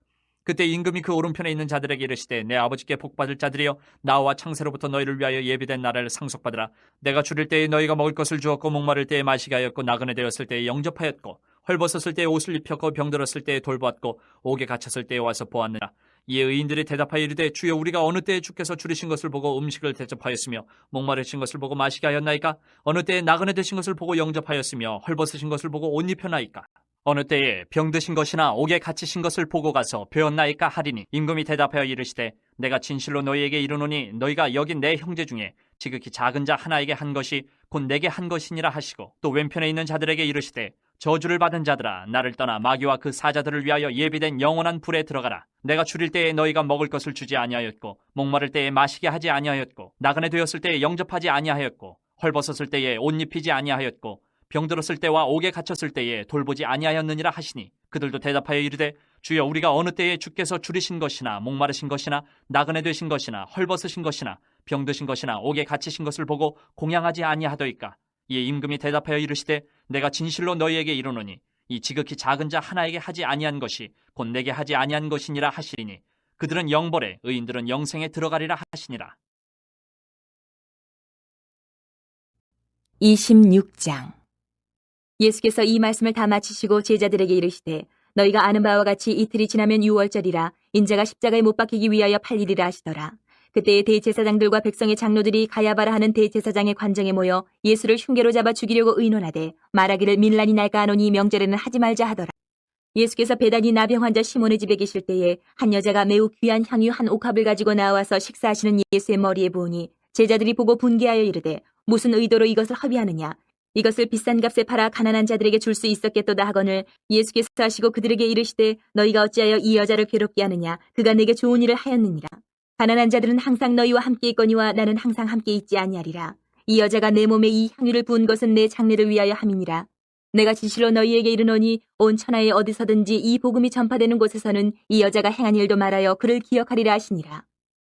S1: 그때 임금이 그 오른편에 있는 자들에게 이르시되 내 아버지께 복받을 자들이여 나와 창세로부터 너희를 위하여 예비된 나라를 상속받으라. 내가 줄일 때에 너희가 먹을 것을 주었고 목마를 때에 마시게 하였고 나그네 되었을 때에 영접하였고 헐벗었을 때에 옷을 입혔고 병들었을 때에 돌보았고 옥에 갇혔을 때에 와서 보았느라. 이에 의인들이 대답하여 이르되 주여 우리가 어느 때에 주께서 줄이신 것을 보고 음식을 대접하였으며 목마르신 것을 보고 마시게 하였나이까? 어느 때에 나그네 되신 것을 보고 영접하였으며 헐벗으신 것을 보고 옷 입혔나이까? 어느 때에 병드신 것이나 옥에 갇히신 것을 보고 가서 배웠나이까 하리니 임금이 대답하여 이르시되 내가 진실로 너희에게 이르노니 너희가 여기 내 형제 중에 지극히 작은 자 하나에게 한 것이 곧 내게 한 것이니라 하시고 또 왼편에 있는 자들에게 이르시되 저주를 받은 자들아 나를 떠나 마귀와 그 사자들을 위하여 예비된 영원한 불에 들어가라. 내가 줄일 때에 너희가 먹을 것을 주지 아니하였고 목마를 때에 마시게 하지 아니하였고 나그네 되었을 때에 영접하지 아니하였고 헐벗었을 때에 옷 입히지 아니하였고 병들었을 때와 옥에 갇혔을 때에 돌보지 아니하였느니라 하시니 그들도 대답하여 이르되 주여 우리가 어느 때에 주께서 줄이신 것이나 목마르신 것이나 나그네 되신 것이나 헐벗으신 것이나 병드신 것이나 옥에 갇히신 것을 보고 공양하지 아니하더이까. 이에 임금이 대답하여 이르시되 내가 진실로 너희에게 이르노니 이 지극히 작은 자 하나에게 하지 아니한 것이 곧 내게 하지 아니한 것이니라 하시리니 그들은 영벌에 의인들은 영생에 들어가리라 하시니라.
S2: 26장. 예수께서 이 말씀을 다 마치시고 제자들에게 이르시되 너희가 아는 바와 같이 이틀이 지나면 유월절이라 인자가 십자가에 못 박히기 위하여 팔리리라 하시더라. 그때에 대제사장들과 백성의 장로들이 가야바라 하는 대제사장의 관정에 모여 예수를 흉계로 잡아 죽이려고 의논하되 말하기를 밀란이 날까 하노니 명절에는 하지 말자 하더라. 예수께서 베다니 나병 환자 시몬의 집에 계실 때에 한 여자가 매우 귀한 향유 한 옥합을 가지고 나와서 식사하시는 예수의 머리에 부으니 제자들이 보고 분개하여 이르되 무슨 의도로 이것을 허비하느냐. 이것을 비싼 값에 팔아 가난한 자들에게 줄 수 있었겠도다 하거늘 예수께서 하시고 그들에게 이르시되 너희가 어찌하여 이 여자를 괴롭게 하느냐. 그가 내게 좋은 일을 하였느니라. 가난한 자들은 항상 너희와 함께 있거니와 나는 항상 함께 있지 아니하리라. 이 여자가 내 몸에 이 향유를 부은 것은 내 장례를 위하여 함이니라. 내가 진실로 너희에게 이르노니 온 천하에 어디서든지 이 복음이 전파되는 곳에서는 이 여자가 행한 일도 말하여 그를 기억하리라 하시니라.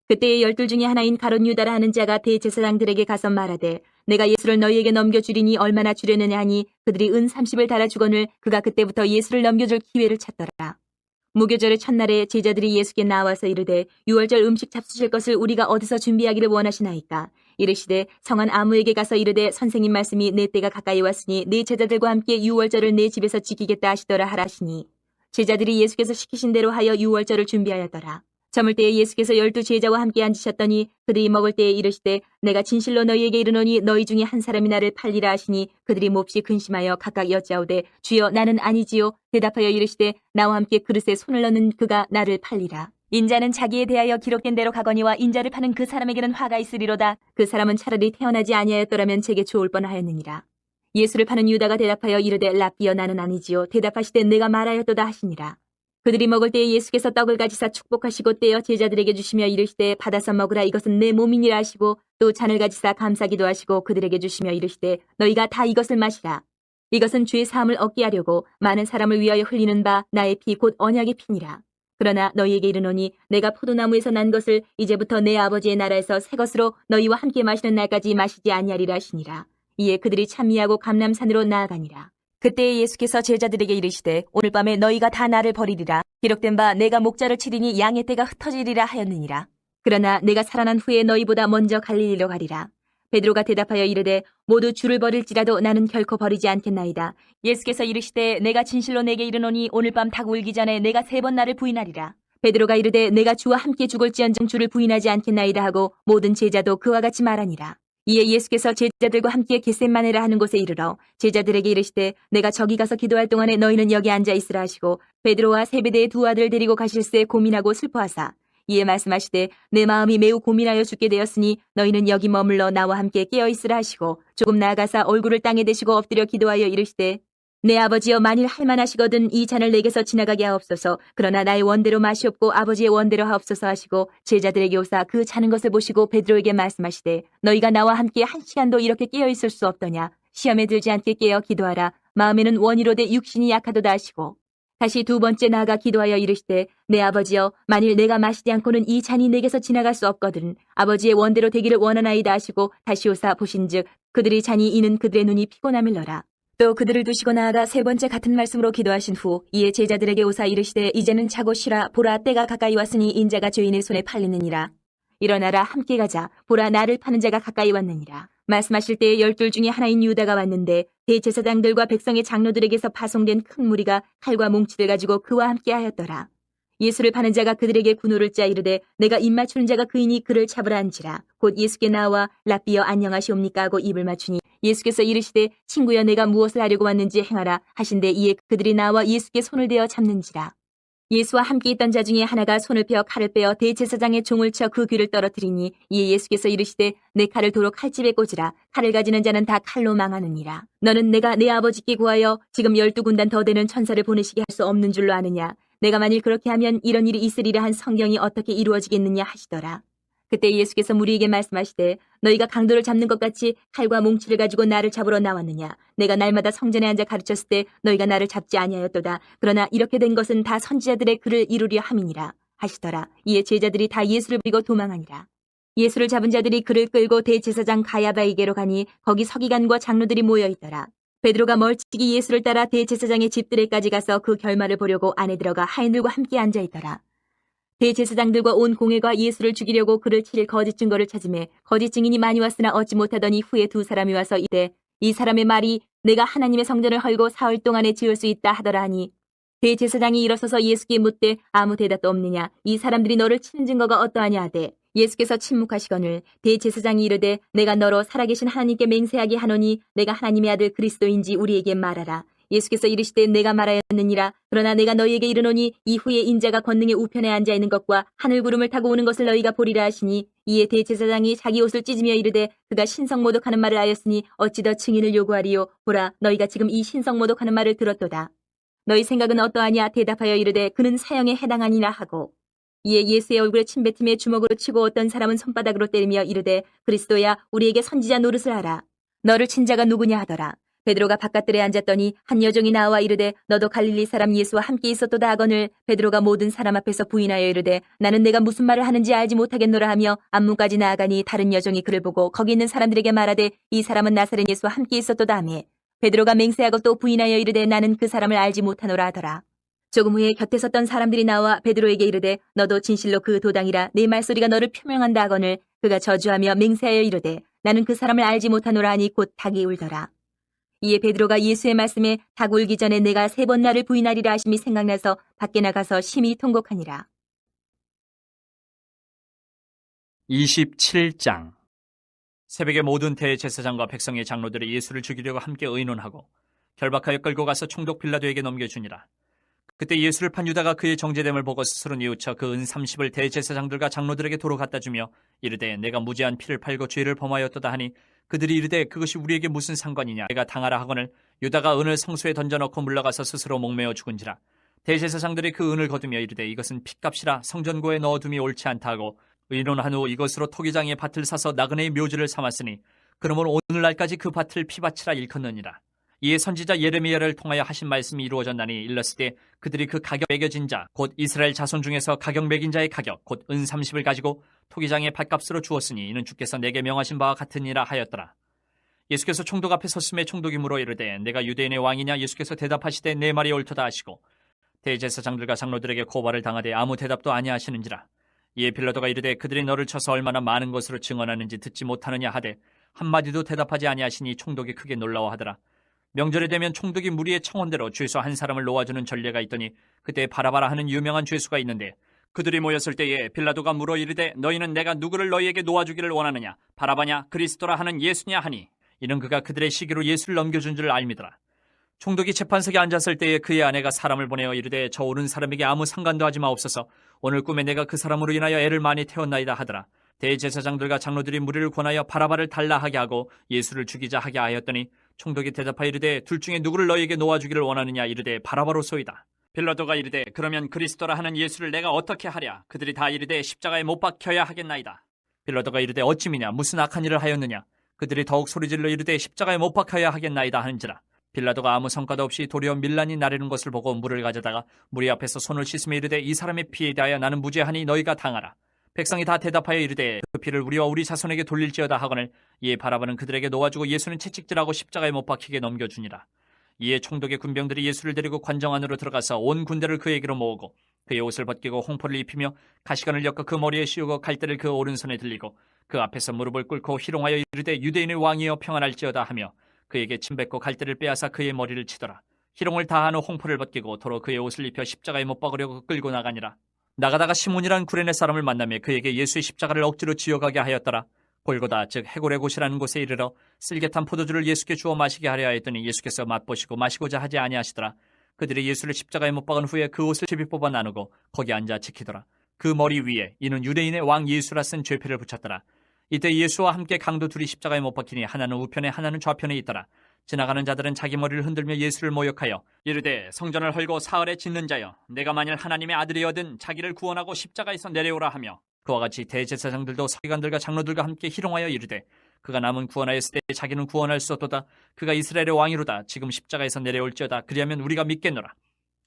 S2: 그때의 12 중에 하나인 가롯 유다라 하는 자가 대제사장들에게 가서 말하되 내가 예수를 너희에게 넘겨주리니 얼마나 주려느냐 하니 그들이 은 30을 달아 주거늘 그가 그때부터 예수를 넘겨줄 기회를 찾더라. 무교절의 첫날에 제자들이 예수께 나와서 이르되 유월절 음식 잡수실 것을 우리가 어디서 준비하기를 원하시나이까? 이르시되 성한 아무에게 가서 이르되 선생님 말씀이 내 때가 가까이 왔으니 내 제자들과 함께 유월절을 내 집에서 지키겠다 하시더라 하라시니 제자들이 예수께서 시키신 대로 하여 유월절을 준비하였더라. 저물 때에 예수께서 12 제자와 함께 앉으셨더니 그들이 먹을 때에 이르시되 내가 진실로 너희에게 이르노니 너희 중에 한 사람이 나를 팔리라 하시니 그들이 몹시 근심하여 각각 여짜오되 주여 나는 아니지요. 대답하여 이르시되 나와 함께 그릇에 손을 넣는 그가 나를 팔리라. 인자는 자기에 대하여 기록된 대로 가거니와 인자를 파는 그 사람에게는 화가 있으리로다. 그 사람은 차라리 태어나지 아니하였더라면 제게 좋을 뻔하였느니라. 예수를 파는 유다가 대답하여 이르되 랍비여 나는 아니지요. 대답하시되 내가 말하였도다 하시니라. 그들이 먹을 때에 예수께서 떡을 가지사 축복하시고 떼어 제자들에게 주시며 이르시되 받아서 먹으라 이것은 내 몸이니라 하시고 또 잔을 가지사 감사기도 하시고 그들에게 주시며 이르시되 너희가 다 이것을 마시라. 이것은 죄 사함을 얻게 하려고 많은 사람을 위하여 흘리는 바 나의 피 곧 언약의 피니라. 그러나 너희에게 이르노니 내가 포도나무에서 난 것을 이제부터 내 아버지의 나라에서 새 것으로 너희와 함께 마시는 날까지 마시지 아니하리라 하시니라. 이에 그들이 찬미하고 감람산으로 나아가니라. 그때 예수께서 제자들에게 이르시되 오늘 밤에 너희가 다 나를 버리리라. 기록된 바 내가 목자를 치리니 양의 떼가 흩어지리라 하였느니라. 그러나 내가 살아난 후에 너희보다 먼저 갈릴리로 가리라. 베드로가 대답하여 이르되 모두 주를 버릴지라도 나는 결코 버리지 않겠나이다. 예수께서 이르시되 내가 진실로 내게 이르노니 오늘 밤 닭 울기 전에 내가 3번 나를 부인하리라. 베드로가 이르되 내가 주와 함께 죽을지언정 주를 부인하지 않겠나이다 하고 모든 제자도 그와 같이 말하니라. 이에 예수께서 제자들과 함께 겟셋마네라 하는 곳에 이르러 제자들에게 이르시되 내가 저기 가서 기도할 동안에 너희는 여기 앉아 있으라 하시고 베드로와 세베대의 2 아들을 데리고 가실새 고민하고 슬퍼하사 이에 말씀하시되 내 마음이 매우 고민하여 죽게 되었으니 너희는 여기 머물러 나와 함께 깨어 있으라 하시고 조금 나아가사 얼굴을 땅에 대시고 엎드려 기도하여 이르시되 내 아버지여 만일 할만하시거든 이 잔을 내게서 지나가게 하옵소서. 그러나 나의 원대로 마시옵고 아버지의 원대로 하옵소서 하시고 제자들에게 오사 그 자는 것을 보시고 베드로에게 말씀하시되 너희가 나와 함께 1시간도 이렇게 깨어 있을 수 없더냐. 시험에 들지 않게 깨어 기도하라. 마음에는 원이로되 육신이 약하도다 하시고 다시 2번째 나아가 기도하여 이르시되 내 아버지여 만일 내가 마시지 않고는 이 잔이 내게서 지나갈 수 없거든 아버지의 원대로 되기를 원하나이다 하시고 다시 오사 보신즉 그들이 잔이 이는 그들의 눈이 피곤함일러라. 또 그들을 두시고 나아가 3번째 같은 말씀으로 기도하신 후 이에 제자들에게 오사 이르시되 이제는 자고 쉬라. 보라 때가 가까이 왔으니 인자가 죄인의 손에 팔리느니라. 일어나라 함께 가자. 보라 나를 파는 자가 가까이 왔느니라. 말씀하실 때에 12 중에 하나인 유다가 왔는데 대제사장들과 백성의 장로들에게서 파송된 큰 무리가 칼과 몽치를 가지고 그와 함께 하였더라. 예수를 파는 자가 그들에게 군호를 짜 이르되 내가 입 맞추는 자가 그이니 그를 잡으라 한지라. 곧 예수께 나와 랍비여 안녕하시옵니까 하고 입을 맞추니 예수께서 이르시되 친구여 내가 무엇을 하려고 왔는지 행하라 하신대 이에 그들이 나와 예수께 손을 대어 잡는지라. 예수와 함께 있던 자 중에 하나가 손을 펴 칼을 빼어 대제사장의 종을 쳐 그 귀를 떨어뜨리니 이에 예수께서 이르시되 내 칼을 도로 칼집에 꽂으라. 칼을 가지는 자는 다 칼로 망하느니라. 너는 내가 내 아버지께 구하여 지금 12군단 더 되는 천사를 보내시게 할 수 없는 줄로 아느냐. 내가 만일 그렇게 하면 이런 일이 있으리라 한 성경이 어떻게 이루어지겠느냐 하시더라. 그때 예수께서 무리에게 말씀하시되 너희가 강도를 잡는 것 같이 칼과 몽치를 가지고 나를 잡으러 나왔느냐. 내가 날마다 성전에 앉아 가르쳤을 때 너희가 나를 잡지 아니하였도다. 그러나 이렇게 된 것은 다 선지자들의 글을 이루려 함이니라 하시더라. 이에 제자들이 다 예수를 버리고 도망하니라. 예수를 잡은 자들이 그를 끌고 대제사장 가야바에게로 가니 거기 서기관과 장로들이 모여 있더라. 베드로가 멀찍이 예수를 따라 대제사장의 집들에까지 가서 그 결말을 보려고 안에 들어가 하인들과 함께 앉아 있더라. 대제사장들과 온 공회가 예수를 죽이려고 그를 치릴 거짓 증거를 찾으매 거짓 증인이 많이 왔으나 얻지 못하더니 후에 2 사람이 와서 이르되 이 사람의 말이 내가 하나님의 성전을 헐고 사흘 동안에 지을 수 있다 하더라 하니 대제사장이 일어서서 예수께 묻되 아무 대답도 없느냐. 이 사람들이 너를 치는 증거가 어떠하냐 하되 예수께서 침묵하시거늘 대제사장이 이르되 내가 너로 살아계신 하나님께 맹세하게 하노니 내가 하나님의 아들 그리스도인지 우리에게 말하라. 예수께서 이르시되 내가 말하였느니라. 그러나 내가 너희에게 이르노니 이후에 인자가 권능의 우편에 앉아 있는 것과 하늘 구름을 타고 오는 것을 너희가 보리라 하시니 이에 대제사장이 자기 옷을 찢으며 이르되 그가 신성모독하는 말을 하였으니 어찌 더 증인을 요구하리요. 보라 너희가 지금 이 신성모독하는 말을 들었도다. 너희 생각은 어떠하냐. 대답하여 이르되 그는 사형에 해당하니라 하고 이에 예수의 얼굴에 침뱉음에 주먹으로 치고 어떤 사람은 손바닥으로 때리며 이르되 그리스도야 우리에게 선지자 노릇을 하라. 너를 친 자가 누구냐 하더라. 베드로가 바깥들에 앉았더니 한 여종이 나와 이르되 너도 갈릴리 사람 예수와 함께 있었도다 하거늘 베드로가 모든 사람 앞에서 부인하여 이르되 나는 내가 무슨 말을 하는지 알지 못하겠노라 하며 앞문까지 나아가니 다른 여종이 그를 보고 거기 있는 사람들에게 말하되 이 사람은 나사렛 예수와 함께 있었도다 하며 베드로가 맹세하고 또 부인하여 이르되 나는 그 사람을 알지 못하노라 하더라. 조금 후에 곁에 섰던 사람들이 나와 베드로에게 이르되 너도 진실로 그 도당이라 네 말소리가 너를 표명한다 하거늘 그가 저주하며 맹세하여 이르되 나는 그 사람을 알지 못하노라 하니 곧 닭이 울더라. 이에 베드로가 예수의 말씀에 닭 울기 전에 내가 3번 나를 부인하리라 하심이 생각나서 밖에 나가서 심히 통곡하니라.
S1: 27장. 새벽에 모든 대제사장과 백성의 장로들이 예수를 죽이려고 함께 의논하고 결박하여 끌고 가서 총독 빌라도에게 넘겨주니라. 그때 예수를 판 유다가 그의 정죄됨을 보고 스스로 뉘우쳐 그 은 30을 대제사장들과 장로들에게 도로 갖다 주며 이르되 내가 무죄한 피를 팔고 죄를 범하였도다 하니 그들이 이르되 그것이 우리에게 무슨 상관이냐 내가 당하라 하거늘 유다가 은을 성소에 던져넣고 물러가서 스스로 목매어 죽은지라. 대제사장들이 그 은을 거두며 이르되 이것은 핏값이라 성전고에 넣어둠이 옳지 않다 하고 의논한 후 이것으로 토기장의 밭을 사서 나그네의 묘지를 삼았으니 그러므로 오늘날까지 그 밭을 피밭이라 일컫느니라. 이에 선지자 예레미야를 통하여 하신 말씀이 이루어졌나니 일렀을 때 그들이 그 가격 매겨진 자 곧 이스라엘 자손 중에서 가격 매긴 자의 가격 곧 은 30을 가지고 토기장의 밭값으로 주었으니 이는 주께서 내게 명하신 바와 같으니라 하였더라. 예수께서 총독 앞에 섰음에 총독이 물어 이르되 내가 유대인의 왕이냐 예수께서 대답하시되 내 말이 옳도다 하시고 대제사장들과 장로들에게 고발을 당하되 아무 대답도 아니하시는지라. 이에 빌라도가 이르되 그들이 너를 쳐서 얼마나 많은 것으로 증언하는지 듣지 못하느냐 하되 한마디도 대답하지 아니하시니 총독이 크게 놀라워하더라. 명절이 되면 총독이 무리의 청원대로 죄수 한 사람을 놓아주는 전례가 있더니 그때 바라바라 하는 유명한 죄수가 있는데 그들이 모였을 때에 빌라도가 물어 이르되 너희는 내가 누구를 너희에게 놓아주기를 원하느냐 바라바냐 그리스도라 하는 예수냐 하니 이는 그가 그들의 시기로 예수를 넘겨준 줄 알미더라. 총독이 재판석에 앉았을 때에 그의 아내가 사람을 보내어 이르되 저 오는 사람에게 아무 상관도 하지 마옵소서 오늘 꿈에 내가 그 사람으로 인하여 애를 많이 태웠나이다 하더라. 대제사장들과 장로들이 무리를 권하여 바라바를 달라 하게 하고 예수를 죽이자 하게 하였더니 총독이 대답하여 이르되 둘 중에 누구를 너희에게 놓아주기를 원하느냐 이르되 바라바로소이다. 빌라도가 이르되 그러면 그리스도라 하는 예수를 내가 어떻게 하랴. 그들이 다 이르되 십자가에 못 박혀야 하겠나이다. 빌라도가 이르되 어찌미냐 무슨 악한 일을 하였느냐. 그들이 더욱 소리질러 이르되 십자가에 못 박혀야 하겠나이다 하는지라. 빌라도가 아무 성과도 없이 도리어 밀란이 나르는 것을 보고 물을 가져다가 무리 앞에서 손을 씻으며 이르되 이 사람의 피에 대하여 나는 무죄하니 너희가 당하라. 백성이 다 대답하여 이르되 그 피를 우리와 우리 자손에게 돌릴지어다 하거늘 이에 바라바는 그들에게 놓아주고 예수는 채찍질하고 십자가에 못 박히게 넘겨주니라. 이에 총독의 군병들이 예수를 데리고 관정 안으로 들어가서 온 군대를 그에게로 모으고 그의 옷을 벗기고 홍포를 입히며 가시관을 엮어 그 머리에 씌우고 갈대를 그 오른손에 들리고 그 앞에서 무릎을 꿇고 희롱하여 이르되 유대인의 왕이여 평안할지어다 하며 그에게 침뱉고 갈대를 빼앗아 그의 머리를 치더라. 희롱을 다한 후 홍포를 벗기고 도로 그의 옷을 입혀 십자가에 못 박으려고 끌고 나가니라. 나가다가 시몬이라는 구레네 사람을 만나며 그에게 예수의 십자가를 억지로 지어가게 하였더라. 골고다 즉 해골의 곳이라는 곳에 이르러 쓸개탄 포도주를 예수께 주어 마시게 하려 하였더니 예수께서 맛보시고 마시고자 하지 아니하시더라. 그들이 예수를 십자가에 못 박은 후에 그 옷을 제비 뽑아 나누고 거기 앉아 지키더라. 그 머리 위에 이는 유대인의 왕 예수라 쓴 죄패를 붙였더라. 이때 예수와 함께 강도 둘이 십자가에 못 박히니 하나는 우편에 하나는 좌편에 있더라. 지나가는 자들은 자기 머리를 흔들며 예수를 모욕하여 이르되 성전을 헐고 사흘에 짓는 자여 내가 만일 하나님의 아들이어든 자기를 구원하고 십자가에서 내려오라 하며 그와 같이 대제사장들도 서기관들과 장로들과 함께 희롱하여 이르되 그가 남은 구원하였을 때 자기는 구원할 수 없도다. 그가 이스라엘의 왕이로다. 지금 십자가에서 내려올지어다. 그리하면 우리가 믿겠노라.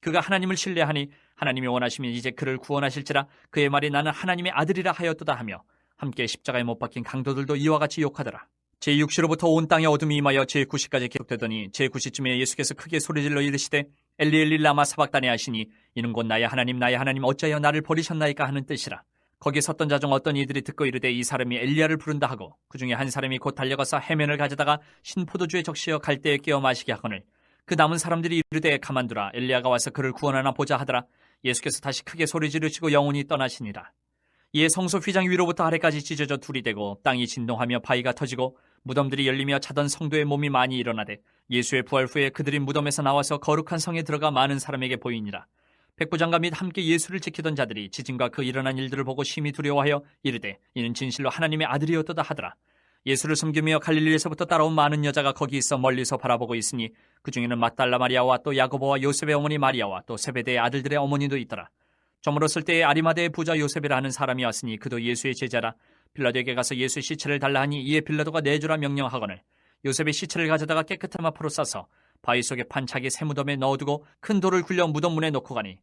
S1: 그가 하나님을 신뢰하니 하나님이 원하시면 이제 그를 구원하실지라. 그의 말이 나는 하나님의 아들이라 하였도다 하며 함께 십자가에 못 박힌 강도들도 이와 같이 욕하더라. 제6시로부터 온 땅에 어둠이 임하여 제9시까지 기록되더니 제9시쯤에 예수께서 크게 소리질러 이르시되 엘리 엘리 라마 사박다니 하시니 이는 곧 나의 하나님 어찌하여 나를 버리셨나이까 하는 뜻이라. 거기 섰던 자 중 어떤 이들이 듣고 이르되 이 사람이 엘리야를 부른다 하고 그 중에 한 사람이 곧 달려가서 해면을 가져다가 신포도주에 적시어 갈대에 끼어 마시게 하거늘 그 남은 사람들이 이르되 가만두라 엘리야가 와서 그를 구원하나 보자 하더라. 예수께서 다시 크게 소리 지르시고 영원히 떠나시니라. 이에 성소 휘장 위로부터 아래까지 찢어져 둘이 되고 땅이 진동하며 바위가 터지고 무덤들이 열리며 자던 성도의 몸이 많이 일어나되 예수의 부활 후에 그들이 무덤에서 나와서 거룩한 성에 들어가 많은 사람에게 보이니라. 백부장과 및 함께 예수를 지키던 자들이 지진과 그 일어난 일들을 보고 심히 두려워하여 이르되 이는 진실로 하나님의 아들이었도다 하더라. 예수를 숨기며 갈릴리에서부터 따라온 많은 여자가 거기 있어 멀리서 바라보고 있으니 그 중에는 막달라 마리아와 또 야고보와 요셉의 어머니 마리아와 또 세베대의 아들들의 어머니도 있더라. 저물었을 때에 아리마대의 부자 요셉이라 하는 사람이 왔으니 그도 예수의 제자라. 빌라도에게 가서 예수의 시체를 달라 하니 이에 빌라도가 내주라 명령하거늘 요셉이 시체를 가져다가 깨끗한 마포로 싸서 바위 속에 판차기 새 무덤에 넣어두고 큰 돌을 굴려 무덤 문에 놓고 가니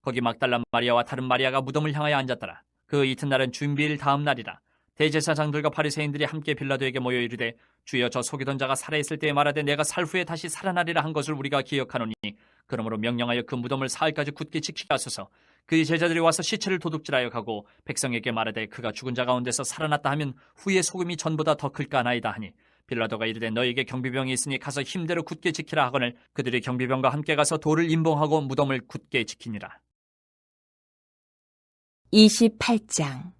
S1: 거기 막달라 마리아와 다른 마리아가 무덤을 향하여 앉았더라. 그 이튿날은 준비일 다음 날이라. 대제사장들과 바리새인들이 함께 빌라도에게 모여 이르되 주여 저 속이던 자가 살아있을 때에 말하되 내가 살 후에 다시 살아나리라 한 것을 우리가 기억하노니 그러므로 명령하여 그 무덤을 사흘까지 굳게 지키게 하소서. 그의 제자들이 와서 시체를 도둑질하여 가고 백성에게 말하되 그가 죽은 자 가운데서 살아났다 하면 후에 소금이 전보다 더 클까 하나이다 하니 빌라도가 이르되 너에게 경비병이 있으니 가서 힘대로 굳게 지키라 하거늘 그들이 경비병과 함께 가서 돌을 임봉하고 무덤을 굳게 지키니라.
S2: 28장.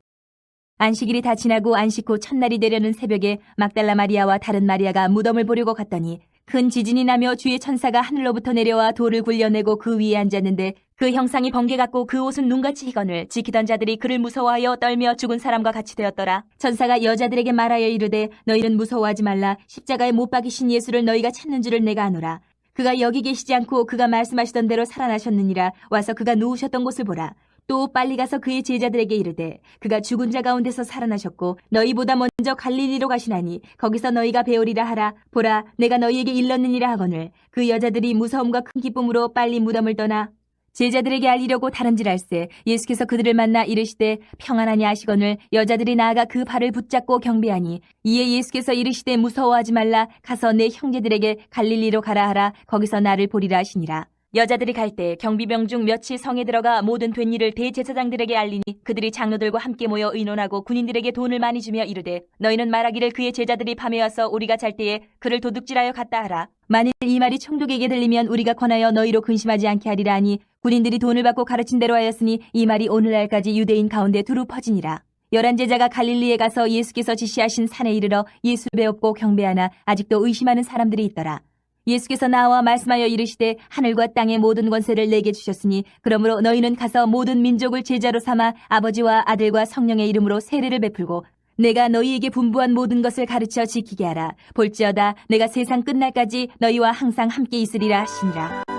S2: 안식일이 다 지나고 안식 후 첫날이 되려는 새벽에 막달라 마리아와 다른 마리아가 무덤을 보려고 갔더니 큰 지진이 나며 주의 천사가 하늘로부터 내려와 돌을 굴려내고 그 위에 앉았는데 그 형상이 번개 같고 그 옷은 눈같이 희건을 지키던 자들이 그를 무서워하여 떨며 죽은 사람과 같이 되었더라. 천사가 여자들에게 말하여 이르되 너희는 무서워하지 말라. 십자가에 못 박이신 예수를 너희가 찾는 줄을 내가 아노라. 그가 여기 계시지 않고 그가 말씀하시던 대로 살아나셨느니라. 와서 그가 누우셨던 곳을 보라. 또 빨리 가서 그의 제자들에게 이르되 그가 죽은 자 가운데서 살아나셨고 너희보다 먼저 갈릴리로 가시나니 거기서 너희가 배우리라 하라. 보라 내가 너희에게 일렀느니라 하거늘 그 여자들이 무서움과 큰 기쁨으로 빨리 무덤을 떠나 제자들에게 알리려고 다름질할세 예수께서 그들을 만나 이르시되 평안하니 하시거늘 여자들이 나아가 그 발을 붙잡고 경배하니 이에 예수께서 이르시되 무서워하지 말라. 가서 내 형제들에게 갈릴리로 가라 하라. 거기서 나를 보리라 하시니라. 여자들이 갈 때 경비병 중 몇이 성에 들어가 모든 된 일을 대제사장들에게 알리니 그들이 장로들과 함께 모여 의논하고 군인들에게 돈을 많이 주며 이르되 너희는 말하기를 그의 제자들이 밤에 와서 우리가 잘 때에 그를 도둑질하여 갔다 하라. 만일 이 말이 총독에게 들리면 우리가 권하여 너희로 근심하지 않게 하리라 하니 군인들이 돈을 받고 가르친 대로 하였으니 이 말이 오늘날까지 유대인 가운데 두루 퍼지니라. 11 제자가 갈릴리에 가서 예수께서 지시하신 산에 이르러 예수 배웠고 경배하나 아직도 의심하는 사람들이 있더라. 예수께서 나와 말씀하여 이르시되 하늘과 땅의 모든 권세를 내게 주셨으니 그러므로 너희는 가서 모든 민족을 제자로 삼아 아버지와 아들과 성령의 이름으로 세례를 베풀고 내가 너희에게 분부한 모든 것을 가르쳐 지키게 하라. 볼지어다 내가 세상 끝날까지 너희와 항상 함께 있으리라 하시니라.